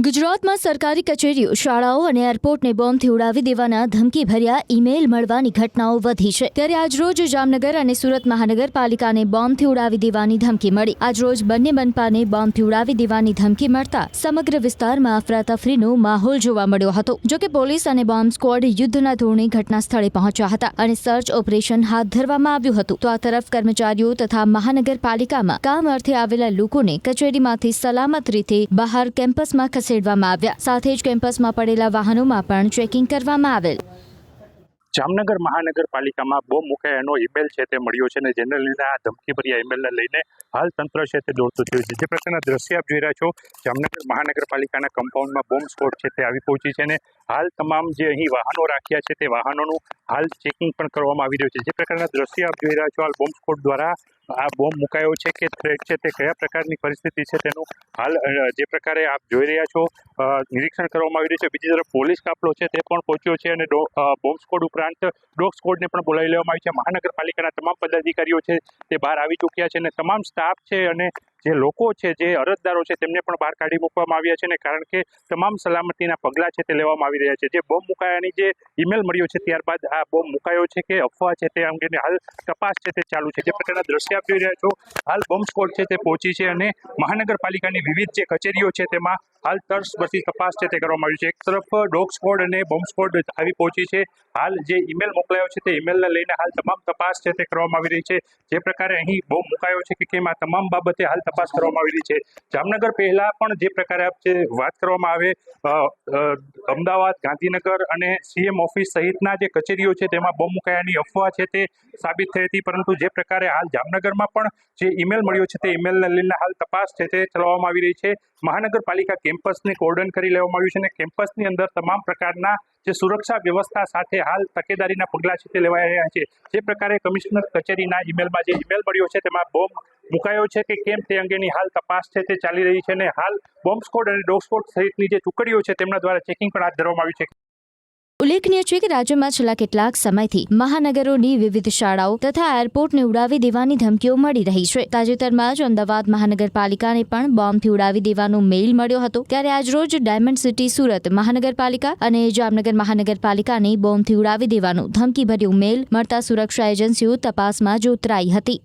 ગુજરાતમાં સરકારી કચેરીઓ, શાળાઓ અને એરપોર્ટને બોમ્બથી ઉડાવી દેવાના ધમકીભર્યા ઈમેલ મળવાની ઘટનાઓ વધી છે. ત્યારે આજરોજ જામનગર અને સુરત મહાનગરપાલિકાને બોમ્બથી ઉડાવી દેવાની ધમકી મળી. આજરોજ બંને મનપાને બોમ્બથી ઉડાવી દેવાની ધમકી મળતા સમગ્ર વિસ્તારમાં અફરાતફરીનો માહોલ જોવા મળ્યો હતો. જોકે પોલીસ અને બોમ્બ સ્ક્વોડ યુદ્ધના ધોરણે ઘટના સ્થળે પહોંચ્યા હતા અને સર્ચ ઓપરેશન હાથ ધરવામાં આવ્યું હતું. તો આ તરફ કર્મચારીઓ તથા મહાનગરપાલિકામાં કામ અર્થે આવેલા લોકોને કચેરીમાંથી સલામત રીતે બહાર કેમ્પસમાં ખસેડવામાં આવ્યા. સાથે જ કેમ્પસમાં પડેલા વાહનોમાં પણ ચેકિંગ કરવામાં આવેલ. જામનગર મહાનગરપાલિકામાં બોમ્બ મુકાયાનો ઈમેલ છે તે મળ્યો છે અને જેને લઈને આ ધમકીભર્યા ઈમેલને લઈને હાલ તંત્ર છે તે દોડતું થયું છે. જે પ્રકારના દ્રશ્ય આપ જોઈ રહ્યા છો, જામનગર મહાનગરપાલિકાના કમ્પાઉન્ડમાં બોમ્બ સ્ક્વોડ છે તે આવી પહોંચી છે અને હાલ તમામ જે અહીં વાહનો રાખ્યા છે તે વાહનોનું હાલ ચેકિંગ પણ કરવામાં આવી રહ્યું છે. જે પ્રકારના દ્રશ્ય આપ જોઈ રહ્યા છો, હાલ બોમ્બ સ્ક્વોડ દ્વારા આ બોમ્બ મુકાયો છે કે થ્રેટ છે તે કયા પ્રકારની પરિસ્થિતિ છે તેનું હાલ જે પ્રકારે આપ જોઈ રહ્યા છો નિરીક્ષણ કરવામાં આવી રહ્યું છે. બીજી તરફ પોલીસ કાફલો છે તે પણ પહોંચ્યો છે અને બોમ્બ સ્ક્વોડ ઉપરાંત ડોગ સ્ક્વોડને પણ બોલાવી લેવામાં આવી છે. મહાનગરપાલિકાના તમામ પદાધિકારીઓ છે તે બહાર આવી ચૂક્યા છે અને તમામ સ્ટાફ છે અને જે લોકો છે, જે અરજદારો છે તેમને પણ બહાર કાઢી મૂકવામાં આવ્યા છે. અને કારણ કે તમામ સલામતીના પગલાં છે તે લેવામાં આવી રહ્યા છે. જે બોમ્બ મુકાયાની જે ઈમેલ મળ્યો છે ત્યારબાદ આ બોમ્બ મુકાયો છે કે અફવા છે તે અંગેની હાલ તપાસ છે તે ચાલુ છે. જે પ્રકારના દ્રશ્ય આપ જોઈ રહ્યા છો, હાલ બોમ્બ સ્ક્વોડ છે તે પહોંચી છે અને મહાનગરપાલિકાની વિવિધ જે કચેરીઓ છે તેમાં હાલ તરસબસી તપાસ છે તે કરવામાં આવી છે. એક તરફ ડોગ સ્ક્વોડ અને બોમ્બ સ્ક્વોડ આવી પહોંચી છે. હાલ જે ઈમેલ મોકલાયો છે તે ઈમેલને લઈને હાલ તમામ તપાસ છે તે કરવામાં આવી રહી છે. જે પ્રકારે અહીં બોમ્બ મુકાયો છે કે કેમ, આ તમામ બાબતે હાલ તપાસ કરવામાં આવી રહી છે. જામનગર પહેલા પણ જે પ્રકારે જે વાત કરવામાં આવે અમદાવાદ, ગાંધીનગર અને સીએમ ઓફિસ સહિતના જે કચેરીઓ છે તેમાં બોમ્બ મુકાયાની અફવા છે તે સાબિત થઈ હતી. પરંતુ જે પ્રકારે હાલ જામનગરમાં પણ જે ઈમેલ મળ્યો છે તે ઈમેલને લઈને હાલ તપાસ છે તે ચલાવવામાં આવી રહી છે. મહાનગરપાલિકા કેમ્પસને કોર્ડન કરી લેવામાં આવ્યું છે અને કેમ્પસની અંદર તમામ પ્રકારના જે સુરક્ષા વ્યવસ્થા સાથે હાલ તકેદારીના પગલાં છે તે લેવાઈ રહ્યા છે. જે પ્રકારે કમિશનર કચેરીના ઈમેલમાં જે ઈમેલ મળ્યો છે તેમાં બોમ્બ મુકાયો છે કે કેમ તે અંગેની હાલ તપાસ છે તે ચાલી રહી છે અને હાલ બોમ્બ સ્ક્વોડ અને ડોગ સ્ક્વોડ સહિતની જે ટુકડીઓ છે તેમના દ્વારા ચેકિંગ પણ હાથ ધરવામાં આવ્યું છે. ઉલ્લેખનીય છે કે રાજ્યમાં છેલ્લા કેટલાક સમયથી મહાનગરોની વિવિધ શાળાઓ તથા એરપોર્ટને ઉડાવી દેવાની ધમકીઓ મળી રહી છે. તાજેતરમાં જ અમદાવાદ મહાનગરપાલિકાને પણ બોમ્બથી ઉડાવી દેવાનો મેઇલ મળ્યો હતો. ત્યારે આજરોજ ડાયમંડ સિટી સુરત મહાનગરપાલિકા અને જામનગર મહાનગરપાલિકાને બોમ્બથી ઉડાવી દેવાનો ધમકીભર્યો મેઇલ મળતા સુરક્ષા એજન્સીઓ તપાસમાં જોતરાઈ હતી.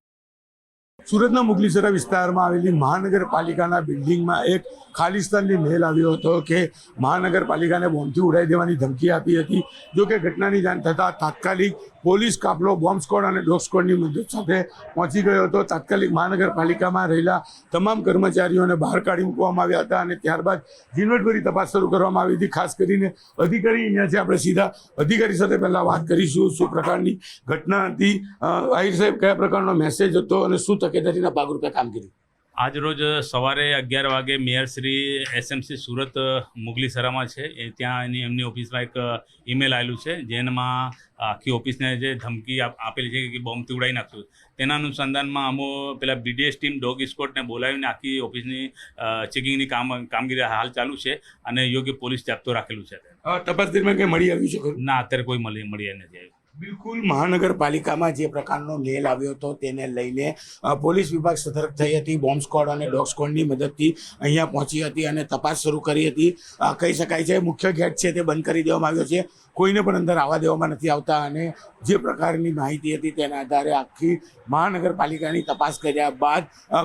સુરતના મુગલીસરા વિસ્તારમાં આવેલી મહાનગરપાલિકાના બિલ્ડિંગમાં એક ખાલિસ્તાનની મેલ આવ્યો હતો કે મહાનગરપાલિકાને બોમ્બથી ઉડાવી દેવાની ધમકી આપી હતી. જો કે ઘટનાની જાણ થતાં તાત્કાલિક પોલીસ કાફલો બોમ્બ સ્ક્વોડ અને ડોગ સ્ક્વોડની મદદ સાથે પહોંચી ગયો હતો. તાત્કાલિક મહાનગરપાલિકામાં રહેલા તમામ કર્મચારીઓને બહાર કાઢી મૂકવામાં આવ્યા હતા અને ત્યારબાદ ઝીણવટભરી તપાસ શરૂ કરવામાં આવી હતી. ખાસ કરીને અધિકારી અહીંયાથી આપણે સીધા અધિકારી સાથે પહેલાં વાત કરીશું શું પ્રકારની ઘટના હતી, આહિર સાહેબ કયા પ્રકારનો મેસેજ હતો અને શું તકેદારીના ભાગરૂપે કામગીરી. આજ રોજ સવારે 11 વાગે મેયર શ્રી એસએમસી સુરત મુગલીસરામાં છે ત્યાં એમની ઓફિસમાં એક ઈમેલ આવેલું છે જેમાં આખી ઓફિસને જે ધમકી આપેલી છે કે બોમ્બથી ઉડાવી નાખશું. તેના અનુસંધાનમાં અમો પેલા બીડીએસ ટીમ ડોગ સ્ક્વોડને બોલાવીને આખી ઓફિસની ચેકિંગની કામગીરી હાલ ચાલુ છે અને યોગ્ય પોલીસ જાપ્તો રાખેલું છે. તપાસ દરમિયાન કંઈ મળી આવ્યું છે? ના, અત્યારે કોઈ મળી નથી આવ્યું. બિલકુલ, મહાનગરપાલિકામાં જે પ્રકારનો મેલ આવ્યો હતો તેને લઈને પોલીસ વિભાગ સતર્ક થઈ હતી. બોમ્બ સ્ક્વોડ અને ડોગ સ્ક્વોડની મદદથી અહીંયા પહોંચી હતી અને તપાસ શરૂ કરી હતી. કહી શકાય છે મુખ્ય ગેટ છે તે બંધ કરી દેવામાં આવ્યો છે. કોઈને પણ અંદર આવવા દેવામાં નથી આવતા અને જે પ્રકારની માહિતી હતી તેના આધારે આખી મહાનગરપાલિકાની તપાસ કર્યા બાદ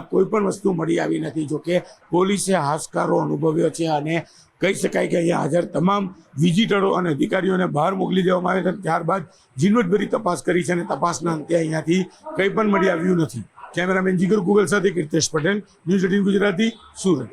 કોઈ પણ વસ્તુ મળી આવી નથી. જોકે પોલીસે હાશકારો અનુભવ્યો છે અને કહી શકાય કે અહીંયા હાજર તમામ વિઝિટરો અને અધિકારીઓને બહાર મોકલી દેવામાં આવ્યા હતા. ત્યારબાદ ઝીણવટભરી તપાસ કરી છે અને તપાસના અંતે અહીંયાથી કંઈ પણ મળી આવ્યું નથી. કેમેરામેન જીગર ગુગલ સાથે કીર્તેશ પટેલ, ન્યૂઝ 18 ગુજરાતી, સુરત.